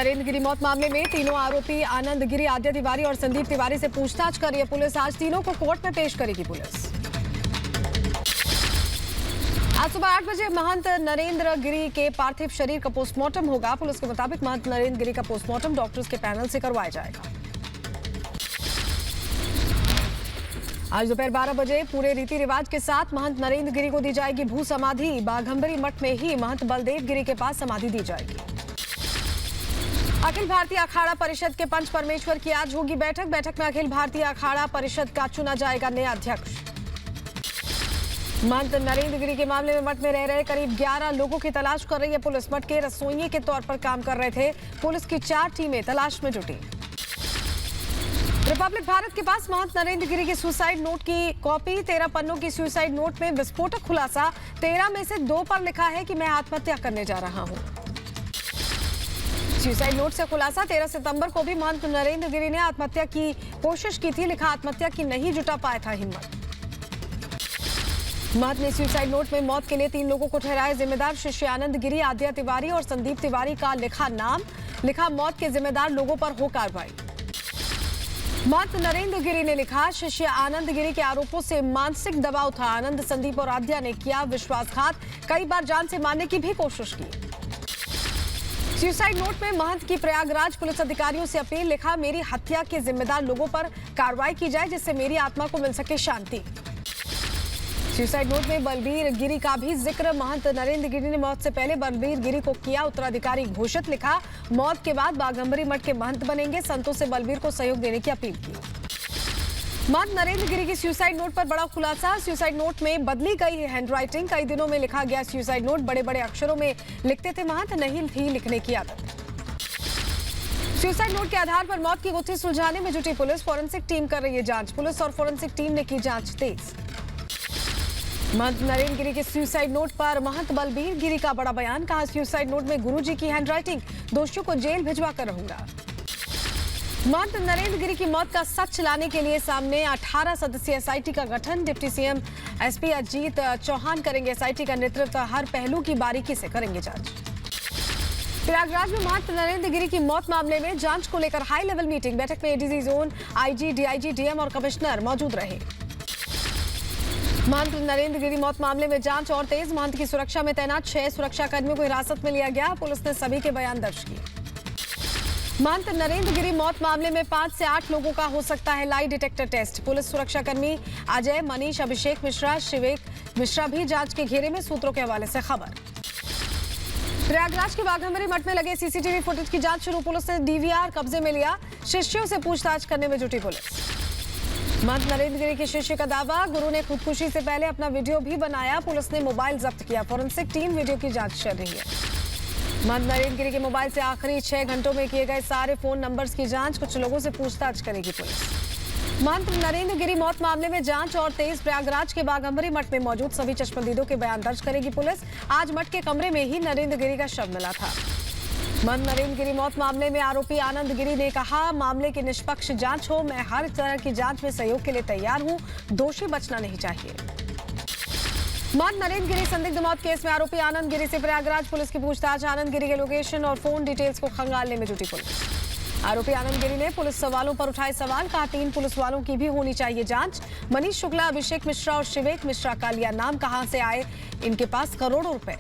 नरेंद्र गिरी मौत मामले में तीनों आरोपी आनंद गिरी, आद्या तिवारी और संदीप तिवारी से पूछताछ कर रही है पुलिस। आज तीनों को कोर्ट में पेश करेगी पुलिस। आज सुबह 8 बजे महंत नरेंद्र गिरी के पार्थिव शरीर का पोस्टमार्टम होगा। पुलिस के मुताबिक महंत नरेंद्र गिरी का पोस्टमार्टम डॉक्टर्स के पैनल से करवाया जाएगा। आज दोपहर 12 बजे पूरे रीति रिवाज के साथ महंत नरेंद्र गिरी को दी जाएगी भू समाधि। बाघंबरी मठ में ही महंत बलदेव गिरी के पास समाधि दी जाएगी। अखिल भारतीय अखाड़ा परिषद के पंच परमेश्वर की आज होगी बैठक। बैठक में अखिल भारतीय अखाड़ा परिषद का चुना जाएगा नया अध्यक्ष। महंत नरेंद्र गिरी के मामले में मठ में रह रहे करीब 11 लोगों की तलाश कर रही है पुलिस। मठ के रसोइये के तौर पर काम कर रहे थे। पुलिस की 4 टीमें तलाश में जुटी। रिपब्लिक भारत के पास महंत नरेंद्र गिरी की सुसाइड नोट की कॉपी। 13 पन्नों की सुसाइड नोट में विस्फोटक खुलासा। 13 में से 2 पर लिखा है कि मैं आत्महत्या करने जा रहा हूं। सुसाइड नोट से खुलासा, 13 सितंबर को भी महंत नरेंद्र गिरी ने आत्महत्या की कोशिश की थी। लिखा, आत्महत्या की नहीं जुटा पाया था हिम्मत। महंत ने सुसाइड नोट में मौत के लिए 3 लोगों को ठहराया जिम्मेदार। शिष्य आनंद गिरी, आद्या तिवारी और संदीप तिवारी का लिखा नाम। लिखा, मौत के जिम्मेदार लोगों पर हो कार्रवाई। महंत नरेंद्र गिरी ने लिखा, शिष्य आनंद गिरी के आरोपों से मानसिक दबाव था। आनंद, संदीप और आद्या ने किया विश्वासघात। कई बार जान से मारने की भी कोशिश की। सुसाइड नोट में महंत की प्रयागराज पुलिस अधिकारियों से अपील। लिखा, मेरी हत्या के जिम्मेदार लोगों पर कार्रवाई की जाए जिससे मेरी आत्मा को मिल सके शांति। सुसाइड नोट में बलबीर गिरी का भी जिक्र। महंत नरेंद्र गिरी ने मौत से पहले बलबीर गिरी को किया उत्तराधिकारी घोषित। लिखा, मौत के बाद बाघंबरी मठ के महंत बनेंगे। संतों से बलबीर को सहयोग देने की अपील की। महंत नरेंद्र गिरी की सुसाइड नोट पर बड़ा खुलासा। सुसाइड नोट में बदली गई हैंडराइटिंग। कई दिनों में लिखा गया सुसाइड नोट बड़े बड़े अक्षरों में लिखते थे महंत, नहीं थी लिखने की आदत। सुसाइड नोट के आधार पर मौत की गुत्थी सुलझाने में जुटी पुलिस। फॉरेंसिक टीम कर रही है जांच। पुलिस और फॉरेंसिक टीम ने की जांच तेज। महंत नरेंद्र गिरी के सुसाइड नोट पर महंत बलबीर गिरी का बड़ा बयान। कहा, सुसाइड नोट में गुरुजी की हैंडराइटिंग। दोषियों को जेल भिजवा कर रहूंगा। महंत नरेंद्र गिरी की मौत का सच लाने के लिए सामने 18 सदस्यीय एसआईटी का गठन। Deputy CM SP Ajit Chauhan करेंगे एसआईटी का नेतृत्व। हर पहलू की बारीकी से करेंगे जांच। प्रयागराज में महंत नरेंद्र गिरी की मौत मामले में जांच को लेकर हाई लेवल मीटिंग। बैठक में ADG zone, IG, DIG, DM और कमिश्नर मौजूद रहे। महंत नरेंद्र गिरी मौत मामले में जांच और तेज। महंत की सुरक्षा में तैनात 6 सुरक्षा कर्मियों को हिरासत में लिया गया। पुलिस ने सभी के बयान दर्ज किए। महंत नरेंद्र गिरी मौत मामले में 5 से 8 लोगों का हो सकता है लाई डिटेक्टर टेस्ट। पुलिस सुरक्षाकर्मी अजय, मनीष, अभिषेक मिश्रा, शिवेक मिश्रा भी जांच के घेरे में। सूत्रों के हवाले से खबर। प्रयागराज के बाघंबरी मठ में लगे सीसीटीवी फुटेज की जांच शुरू। पुलिस ने डीवीआर कब्जे में लिया। शिष्यों से पूछताछ करने में जुटी पुलिस। महंत नरेंद्र गिरी के शिष्य का दावा, गुरु ने खुदकुशी से पहले अपना वीडियो भी बनाया। पुलिस ने मोबाइल जब्त किया। फॉरेंसिक टीम वीडियो की जांच कर रही है। महंत नरेंद्र गिरी के मोबाइल से आखिरी 6 घंटों में किए गए सारे फोन नंबर्स की जांच। कुछ लोगों से पूछताछ करेगी पुलिस। महंत नरेंद्र गिरी मौत मामले में जांच और तेज। प्रयागराज के बाघंबरी मठ में मौजूद सभी चश्मदीदों के बयान दर्ज करेगी पुलिस। आज मठ के कमरे में ही नरेंद्र गिरी का शव मिला था। महंत नरेंद्र गिरी मौत मामले में आरोपी आनंद गिरी ने कहा, मामले की निष्पक्ष जांच हो। मैं हर तरह की जांच में सहयोग के लिए तैयार हूं। दोषी बचना नहीं चाहिए। महंत नरेंद्र गिरी संदिग्ध मौत केस में आरोपी आनंद गिरी से प्रयागराज पुलिस की पूछताछ। आनंद गिरी के लोकेशन और फोन डिटेल्स को खंगालने में जुटी पुलिस। आरोपी आनंद गिरी ने पुलिस सवालों पर उठाए सवाल। कहा, 3 पुलिस वालों की भी होनी चाहिए जांच। मनीष शुक्ला, अभिषेक मिश्रा और शिवेक मिश्रा का लिया नाम। कहां से आए इनके पास करोड़ों रुपए।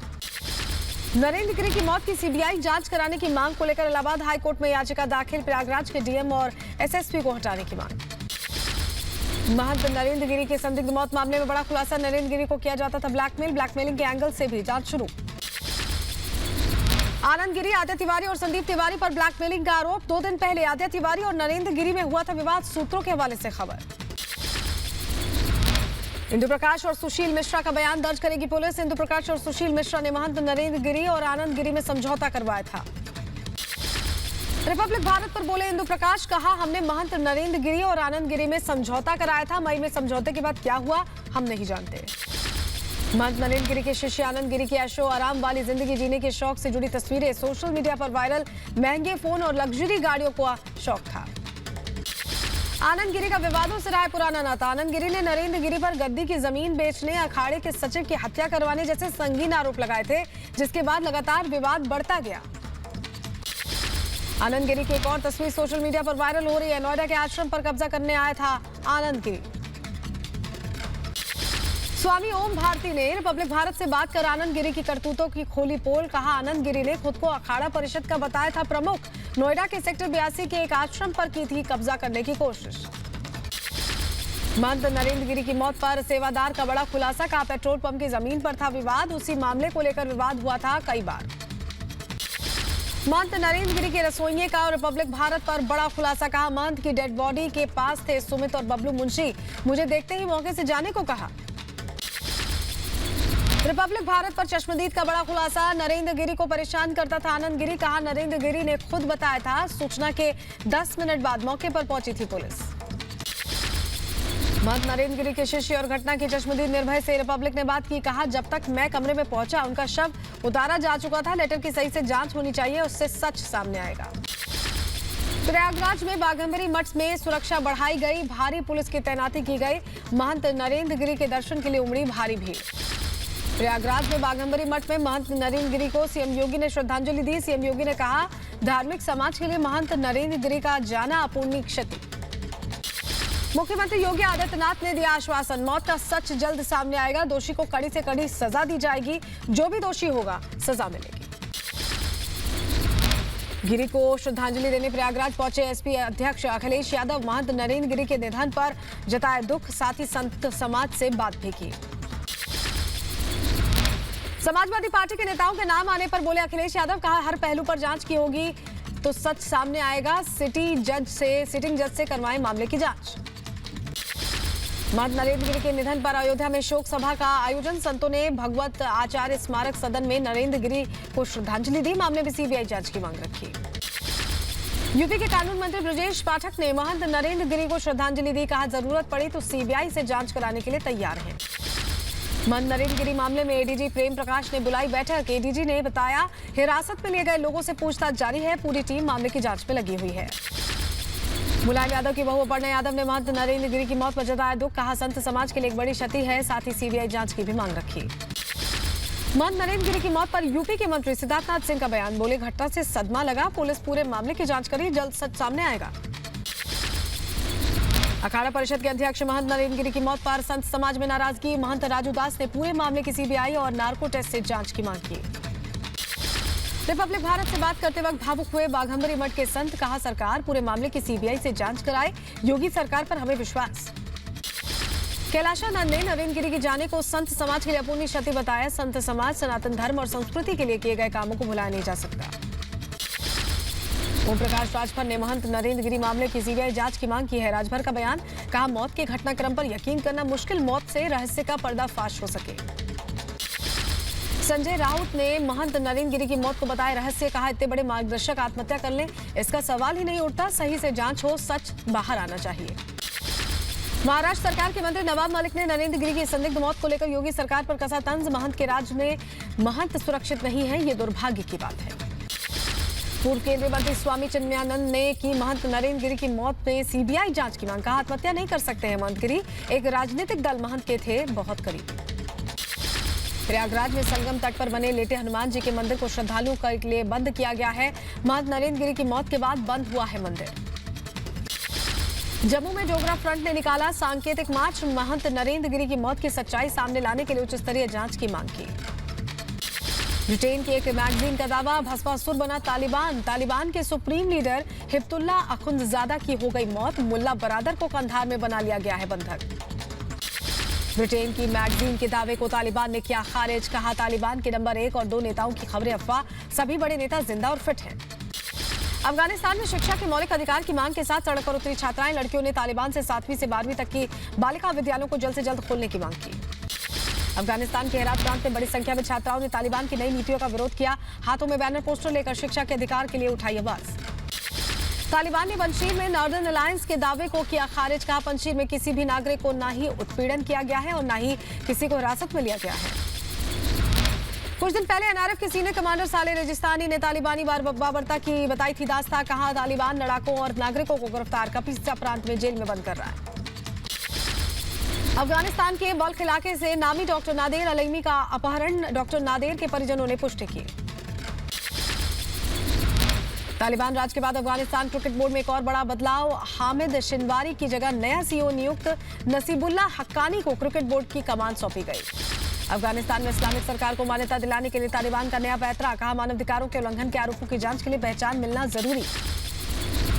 नरेंद्र गिरी की मौत की सीबीआई जांच कराने की मांग को लेकर इलाहाबाद हाईकोर्ट में याचिका दाखिल। प्रयागराज के डीएम और एसएसपी को हटाने की मांग। महंत नरेंद्र गिरी के संदिग्ध मौत मामले में बड़ा खुलासा। नरेंद्र गिरी को किया जाता था ब्लैकमेलिंग के एंगल से भी जांच शुरू। आनंद गिरी, आद्या तिवारी और संदीप तिवारी पर ब्लैकमेलिंग का आरोप। 2 दिन पहले आद्या तिवारी और नरेंद्र गिरी में हुआ था विवाद। सूत्रों के हवाले से खबर। इंदु प्रकाश और सुशील मिश्रा का बयान दर्ज करेगी पुलिस। इंदु प्रकाश और सुशील मिश्रा ने महंत नरेंद्र गिरी और आनंद गिरी में समझौता करवाया था। रिपब्लिक भारत पर बोले इंदु प्रकाश। कहा, हमने महंत नरेंद्र गिरी और आनंद गिरी में समझौता कराया था। मई में समझौते के बाद क्या हुआ हम नहीं जानते। महंत नरेंद्र गिरी के शिष्य आनंद गिरी की ऐशो आराम वाली जिंदगी जीने के शौक से जुड़ी तस्वीरें सोशल मीडिया पर वायरल। महंगे फोन और लग्जरी गाड़ियों का शौक था। आनंद गिरी का विवादों से रहा है पुराना नाता। आनंद गिरी ने नरेंद्र गिरी पर गद्दी की जमीन बेचने, अखाड़े के सचिव की हत्या करवाने जैसे संगीन आरोप लगाए थे, जिसके बाद लगातार विवाद बढ़ता गया। आनंद गिरी की एक और तस्वीर सोशल मीडिया पर वायरल हो रही है। नोएडा के आश्रम पर कब्जा करने आया था आनंद गिरी। स्वामी ओम भारती ने रिपब्लिक भारत से बात कर आनंद गिरी की करतूतों की खोली पोल। कहा, आनंद गिरी ने खुद को अखाड़ा परिषद का बताया था प्रमुख। नोएडा के सेक्टर 82 के एक आश्रम पर की थी कब्जा करने की कोशिश। महंत नरेंद्र गिरी की मौत पर सेवादार का बड़ा खुलासा। कहा, पेट्रोल पंप की जमीन पर था विवाद। उसी मामले को लेकर विवाद हुआ था कई बार। महंत नरेंद्र गिरी के रसोइये का और रिपब्लिक भारत पर बड़ा खुलासा। कहा, महंत की डेड बॉडी के पास थे सुमित और बबलू मुंशी। मुझे देखते ही मौके से जाने को कहा। रिपब्लिक भारत पर चश्मदीद का बड़ा खुलासा। नरेंद्र गिरी को परेशान करता था आनंद गिरी। कहा, नरेंद्र गिरी ने खुद बताया था। सूचना के 10 मिनट बाद मौके पर पहुंची थी पुलिस। महंत नरेंद्र गिरी के शिष्य और घटना की चश्मदीद निर्भय से रिपब्लिक ने बात की। कहा, जब तक मैं कमरे में पहुंचा उनका शव उतारा जा चुका था। लेटर की सही से जांच होनी चाहिए, उससे सच सामने आएगा। प्रयागराज में बाघंबरी मठ में सुरक्षा बढ़ाई गई। भारी पुलिस की तैनाती की गई। महंत नरेंद्र गिरी के दर्शन के लिए उमड़ी भारी भीड़। प्रयागराज में बाघंबरी मठ में महंत नरेंद्र गिरी को सीएम योगी ने श्रद्धांजलि दी। सीएम योगी ने कहा, धार्मिक समाज के लिए महंत नरेंद्र गिरी का जाना अपूर्णीय क्षति। मुख्यमंत्री योगी आदित्यनाथ ने दिया आश्वासन, मौत का सच जल्द सामने आएगा। दोषी को कड़ी से कड़ी सजा दी जाएगी। जो भी दोषी होगा सजा मिलेगी। गिरी को श्रद्धांजलि देने प्रयागराज पहुंचे एसपी अध्यक्ष अखिलेश यादव। महंत नरेंद्र गिरी के निधन पर जताया दुख, साथ ही संत समाज से बात भी की। समाजवादी पार्टी के नेताओं के नाम आने पर बोले अखिलेश यादव। कहा, हर पहलू पर जांच की होगी तो सच सामने आएगा। सिटिंग जज से करवाएं मामले की जांच। महंत नरेंद्र गिरी के निधन पर अयोध्या में शोक सभा का आयोजन। संतों ने भगवत आचार्य स्मारक सदन में नरेंद्र गिरी को श्रद्धांजलि दी। मामले में सीबीआई जांच की मांग रखी। यूपी के कानून मंत्री ब्रजेश पाठक ने महंत नरेंद्र गिरी को श्रद्धांजलि दी। कहा, जरूरत पड़ी तो सीबीआई से जांच कराने के लिए तैयार है। महंत नरेंद्र गिरी मामले में एडीजी प्रेम प्रकाश ने बुलाई बैठक। एडीजी ने बताया, हिरासत में लिए गए लोगों से पूछताछ जारी है। पूरी टीम मामले की जांच में लगी हुई है। मुलायम यादव की बहू अपर्णा यादव ने महंत नरेंद्र गिरी की मौत पर जताया दुख। कहा, संत समाज के लिए एक बड़ी क्षति है। साथ ही सीबीआई जांच की भी मांग रखी। महंत नरेंद्र गिरी की मौत पर यूपी के मंत्री सिद्धार्थनाथ सिंह का बयान। बोले, घटना से सदमा लगा। पुलिस पूरे मामले की जांच करी, जल्द सच सामने आएगा। अखाड़ा परिषद के अध्यक्ष महंत नरेंद्र गिरी की मौत पर संत समाज में नाराजगी। महंत राजू दास ने पूरे मामले की सीबीआई और नार्को टेस्ट से जांच की मांग की। रिपब्लिक भारत से बात करते वक्त भावुक हुए बाघंबरी मठ के संत। कहा, सरकार पूरे मामले की सीबीआई से जांच कराए। योगी सरकार पर हमें विश्वास। कैलाशानंद ने नरेंद्र गिरी की जाने को संत समाज के लिए अपूर्णीय क्षति बताया। संत समाज सनातन धर्म और संस्कृति के लिए किए गए कामों को भुलाया नहीं जा सकता। ओम प्रकाश राजभर ने महंत नरेंद्र गिरी मामले की सीबीआई जांच की मांग की है। राजभर का बयान। कहा, मौत के घटनाक्रम पर यकीन करना मुश्किल। मौत से रहस्य का पर्दाफाश हो सके। संजय राउत ने महंत नरेंद्र गिरी की मौत को बताया रहस्य। कहा, इतने बड़े मार्गदर्शक आत्महत्या कर लें, इसका सवाल ही नहीं उठता। सही से जांच हो, सच बाहर आना चाहिए। महाराष्ट्र सरकार के मंत्री नवाब मलिक ने नरेंद्र गिरी की संदिग्ध मौत को लेकर योगी सरकार पर कसा तंज। महंत के राज में महंत सुरक्षित नहीं है, ये दुर्भाग्य की बात है। पूर्व केंद्रीय मंत्री स्वामी चिन्मयानंद ने की महंत नरेंद्र गिरी की मौत में सीबीआई जांच की मांग। कहा, आत्महत्या नहीं कर सकते हैं महंत गिरी, एक राजनीतिक दल महंत के थे बहुत करीब। प्रयागराज में संगम तट पर बने लेटे हनुमान जी के मंदिर को श्रद्धालुओं के लिए बंद किया गया है। महंत नरेंद्र गिरी की मौत के बाद बंद हुआ है मंदिर। जम्मू में डोगरा फ्रंट ने निकाला सांकेतिक मार्च। महंत नरेंद्र गिरी की मौत की सच्चाई सामने लाने के लिए उच्च स्तरीय जांच की मांग की। ब्रिटेन की एक मैगजीन का दावा, भस्मासुर बना तालिबान। तालिबान के सुप्रीम लीडर हिब्तुल्ला अखुंदजादा की हो गई मौत। मुल्ला बरादर को कंधार में बना लिया गया है बंधक। ब्रिटेन की मैगजीन के दावे को तालिबान ने किया खारिज। कहा, तालिबान के नंबर 1 और 2 नेताओं की खबरें अफवाह। सभी बड़े नेता जिंदा और फिट हैं। अफगानिस्तान में शिक्षा के मौलिक अधिकार की मांग के साथ सड़क पर उतरी छात्राएं। लड़कियों ने तालिबान से 7वीं से 12वीं तक की बालिका विद्यालयों को जल्द से जल्द खोलने की मांग की। अफगानिस्तान के हेरात प्रांत में बड़ी संख्या में छात्राओं ने तालिबान की नई नीतियों का विरोध किया। हाथों में बैनर पोस्टर लेकर शिक्षा के अधिकार के लिए उठाई आवाज। तालिबान ने पंजशीर में नॉर्दर्न अलायंस के दावे को किया खारिज। कहा, पंजशीर में किसी भी नागरिक को ना ही उत्पीड़न किया गया है और ना ही किसी को हिरासत में लिया गया है। कुछ दिन पहले एनआरएफ के सीनियर कमांडर साले रेजिस्तानी ने तालिबानी बाबरता की बताई थी दास्तां। कहा, तालिबान लड़ाकों और नागरिकों को गिरफ्तार कपीसा प्रांत में जेल में बंद कर रहा है। अफगानिस्तान के बल्ख इलाके से नामी डॉक्टर नादेर अलैमी का अपहरण। डॉक्टर नादेर के परिजनों ने पुष्टि की। तालिबान राज के बाद अफगानिस्तान क्रिकेट बोर्ड में एक और बड़ा बदलाव। हामिद शिनवारी की जगह नया सीईओ नियुक्त। नसीबुल्ला हक्कानी को क्रिकेट बोर्ड की कमान सौंपी गई। अफगानिस्तान में इस्लामिक सरकार को मान्यता दिलाने के लिए तालिबान का नया पैतरा। कहा, मानवाधिकारों के उल्लंघन के आरोपों की जांच के लिए पहचान मिलना जरूरी।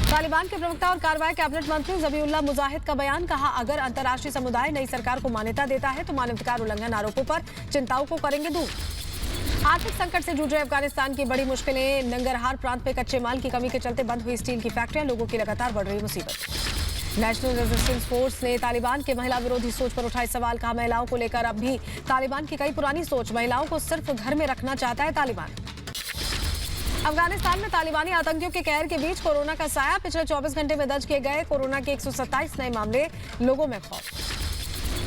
तालिबान के प्रवक्ता और कार्रवाई कैबिनेट मंत्री ज़बीउल्लाह मुजाहिद का बयान। कहा, अगर अंतर्राष्ट्रीय समुदाय नई सरकार को मान्यता देता है तो मानवाधिकार उल्लंघन आरोपों पर चिंताओं को करेंगे दूर। आर्थिक संकट से जूझ रहे अफगानिस्तान की बड़ी मुश्किलें। नंगरहार प्रांत में कच्चे माल की कमी के चलते बंद हुई स्टील की फैक्ट्रियां। लोगों की लगातार बढ़ रही मुसीबत। नेशनल रेजिस्टेंस फोर्स ने तालिबान के महिला विरोधी सोच पर उठाए सवाल। कहा, महिलाओं को लेकर अब भी तालिबान की कई पुरानी सोच। महिलाओं को सिर्फ घर में रखना चाहता है तालिबान। अफगानिस्तान में तालिबानी आतंकियों के कहर के बीच कोरोना का साया। पिछले 24 घंटे में दर्ज किए गए कोरोना के 127 नए मामले। लोगों में खौफ।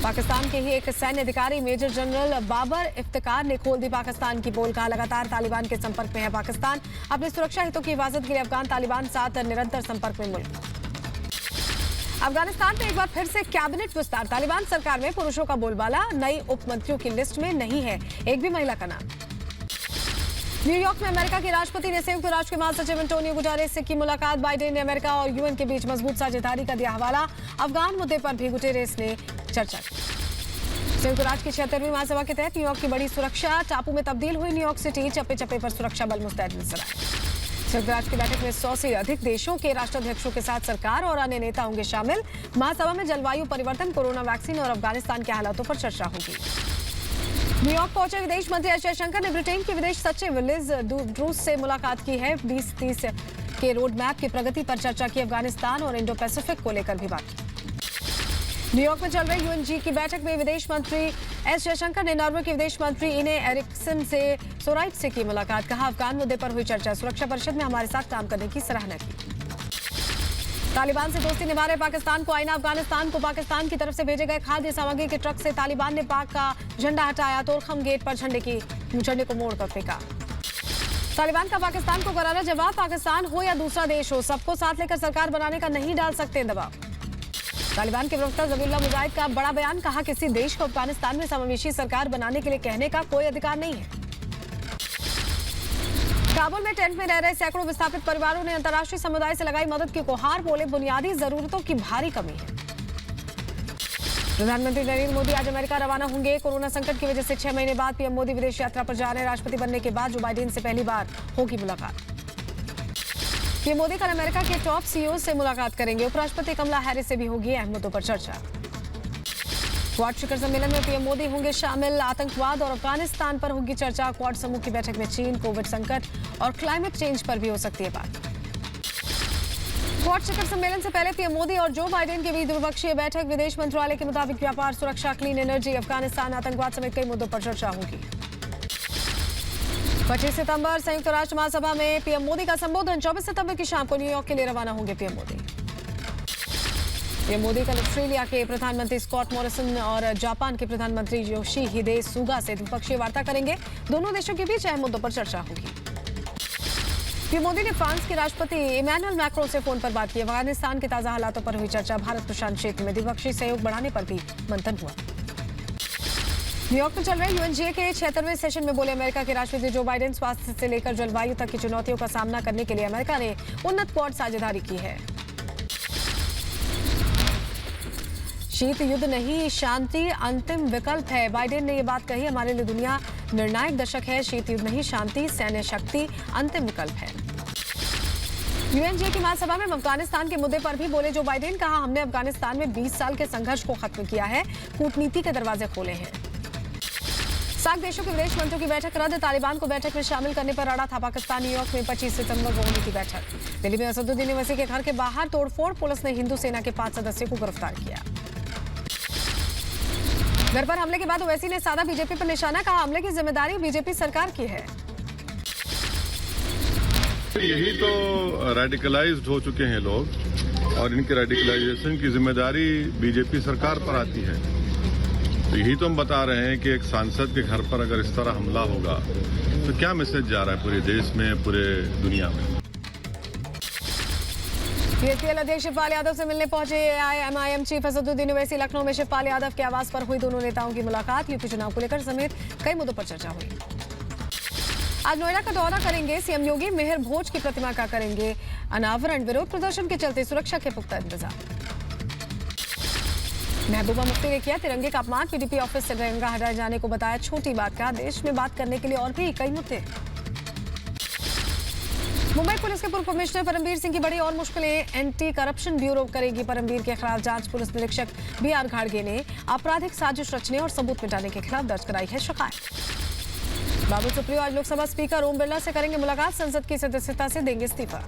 पाकिस्तान के ही एक सैन्य अधिकारी मेजर जनरल बाबर इफ्तिकार ने खोल दी पाकिस्तान की पोल। कहा, लगातार तालिबान के संपर्क में है पाकिस्तान। अपनी सुरक्षा हितों की हिफाजत के लिए अफगान तालिबान साथ निरंतर संपर्क में मुल्क। अफगानिस्तान में एक बार फिर से कैबिनेट विस्तार। तालिबान सरकार में पुरुषों का बोलबाला। नई उप मंत्रियों की लिस्ट में नहीं है एक भी महिला का नाम। न्यूयॉर्क में अमेरिका के राष्ट्रपति ने संयुक्त राष्ट्र के महासचिव एंटोनियो गुटेरेस से की मुलाकात। बाइडेन ने अमेरिका और यूएन के बीच मजबूत साझेदारी का दिया हवाला। अफगान मुद्दे पर भी गुटेरेस ने चर्चा की। संयुक्त राष्ट्र की 76वीं महासभा के तहत न्यूयॉर्क की बड़ी सुरक्षा। टापू में तब्दील हुई न्यूयॉर्क सिटी। चप्पे चप्पे पर सुरक्षा बल मुस्तैद नजर आए। संयुक्त राष्ट्र की बैठक में 100 से अधिक देशों के राष्ट्राध्यक्षों के साथ सरकार और अन्य नेता होंगे शामिल। महासभा में जलवायु परिवर्तन, कोरोना वैक्सीन और अफगानिस्तान के हालातों पर चर्चा होगी। न्यूयॉर्क पहुंचे विदेश मंत्री एस जयशंकर ने ब्रिटेन के विदेश सचिव लिज ट्रूस से मुलाकात की है। 2030 के रोड मैप की प्रगति पर चर्चा की। अफगानिस्तान और इंडो पैसिफिक को लेकर भी बात की। न्यूयॉर्क में चल रही यूएनजी की बैठक में विदेश मंत्री एस जयशंकर ने नॉर्वे के विदेश मंत्री इने एरिक्सन से सोराइट से की मुलाकात। कहा, अफगान मुद्दे पर हुई चर्चा। सुरक्षा परिषद में हमारे साथ काम करने की सराहना की। तालिबान से दोस्ती निभा रहे पाकिस्तान को आईना। अफगानिस्तान को पाकिस्तान की तरफ से भेजे गए खाद्य सामग्री के ट्रक से तालिबान ने पाक का झंडा हटाया। तोरखम गेट पर झंडे को मोड़कर फेंका। तालिबान का पाकिस्तान को करारा जवाब। पाकिस्तान हो या दूसरा देश हो, सबको साथ लेकर सरकार बनाने का नहीं डाल सकते दबाव। तालिबान के प्रवक्ता ज़बीउल्लाह मुजाहिद का बड़ा बयान। कहा, किसी देश को अफगानिस्तान में समावेशी सरकार बनाने के लिए कहने का कोई अधिकार नहीं है। काबुल में टेंट में रह रहे सैकड़ों विस्थापित परिवारों ने अंतर्राष्ट्रीय समुदाय से लगाई मदद की गुहार। बोले, बुनियादी जरूरतों की भारी कमी है। प्रधानमंत्री नरेंद्र मोदी आज अमेरिका रवाना होंगे। कोरोना संकट की वजह से 6 महीने बाद पीएम मोदी विदेश यात्रा पर जा रहे हैं। राष्ट्रपति बनने के बाद जो बाइडेन से पहली बार होगी मुलाकात। पीएम मोदी कल अमेरिका के टॉप सीईओ से मुलाकात करेंगे। उपराष्ट्रपति कमला हैरिस से भी होगी अहम मुद्दों पर चर्चा। क्वाड शिखर सम्मेलन में पीएम मोदी होंगे शामिल। आतंकवाद और अफगानिस्तान पर होगी चर्चा। क्वाड समूह की बैठक में चीन, कोविड संकट और क्लाइमेट चेंज पर भी हो सकती है बात। क्वाड शिखर सम्मेलन से पहले पीएम मोदी और जो बाइडेन के बीच द्विपक्षीय बैठक। विदेश मंत्रालय के मुताबिक व्यापार, सुरक्षा, क्लीन एनर्जी, अफगानिस्तान, आतंकवाद समेत कई मुद्दों पर चर्चा होगी। 25 सितंबर संयुक्त राष्ट्र महासभा में पीएम मोदी का संबोधन। 24 सितंबर की शाम को न्यूयॉर्क के लिए रवाना होंगे पीएम मोदी। पीएम मोदी कल ऑस्ट्रेलिया के प्रधानमंत्री स्कॉट मॉरिसन और जापान के प्रधानमंत्री योशिहिदे सुगा से द्विपक्षीय वार्ता करेंगे। दोनों देशों के बीच अहम मुद्दों पर चर्चा होगी। पीएम मोदी ने फ्रांस के राष्ट्रपति इमैनुअल मैक्रों से फोन पर बात की। अफगानिस्तान के ताजा हालातों पर हुई चर्चा। भारत प्रशांत क्षेत्र में द्विपक्षीय सहयोग बढ़ाने पर भी मंथन हुआ। न्यूयॉर्क में चल रहे यूएनजीए के 76वें सेशन में बोले अमेरिका के राष्ट्रपति जो बाइडेन स्वास्थ्य से लेकर जलवायु तक की चुनौतियों का सामना करने के लिए अमेरिका ने उन्नत क्वाड साझेदारी की है। शीत युद्ध नहीं, शांति अंतिम विकल्प है। बाइडेन ने ये बात कही। हमारे लिए दुनिया निर्णायक दशक है। शीत युद्ध नहीं, शांति, सैन्य शक्ति अंतिम विकल्प है। यूएनजीए की महासभा में अफगानिस्तान के मुद्दे पर भी बोले जो बाइडेन। कहा, हमने अफगानिस्तान में 20 साल के संघर्ष को खत्म किया है। कूटनीति के दरवाजे खोले हैं। सार्क देशों के विदेश मंत्रियों की बैठक रद्द। तालिबान को बैठक में शामिल करने पर अड़ा था पाकिस्तान। न्यूयॉर्क में 25 सितंबर को होनी थी बैठक। दिल्ली में असदुद्दीन ओवैसी के घर के बाहर तोड़फोड़। पुलिस ने हिंदू सेना के 5 सदस्यों को गिरफ्तार किया। घर पर हमले के बाद ओवैसी ने साधा बीजेपी पर निशाना। कहा, हमले की जिम्मेदारी बीजेपी सरकार की है। यही तो रेडिकलाइज्ड हो चुके हैं लोग और इनके रेडिकलाइजेशन की जिम्मेदारी बीजेपी सरकार पर आती है। तो यही तो हम बता रहे हैं कि एक सांसद के घर पर अगर इस तरह हमला होगा तो क्या मैसेज जा रहा है पूरे देश में, पूरे दुनिया में। पीएसपीएल अध्यक्ष शिवपाल यादव से मिलने पहुंचे एआईएमआईएम चीफ असदुद्दीन ओवैसी। लखनऊ में शिवपाल यादव के आवास पर हुई दोनों नेताओं की मुलाकात। यूपी चुनाव को लेकर समेत कई मुद्दों पर चर्चा हुई। आज नोएडा का दौरा करेंगे सीएम योगी। मेहर भोज की प्रतिमा का करेंगे अनावरण। विरोध प्रदर्शन के चलते सुरक्षा के पुख्ता इंतजाम। महबूबा मुफ्ती ने किया तिरंगे का अपमान। पीडीपी ऑफिस से तिरंगा हटाए जाने को बताया छोटी बात। का देश में बात करने के लिए और भी कई मुद्दे। मुंबई पुलिस के पूर्व कमिश्नर परमबीर सिंह की बड़ी और मुश्किलें। एंटी करप्शन ब्यूरो करेगी परमबीर के खिलाफ जांच। पुलिस निरीक्षक बीआर घाड़गे ने आपराधिक साजिश रचने और सबूत मिटाने के खिलाफ दर्ज कराई है शिकायत। बाबुल सुप्रियो आज लोकसभा स्पीकर ओम बिरला से करेंगे मुलाकात। संसद की सदस्यता से देंगे इस्तीफा।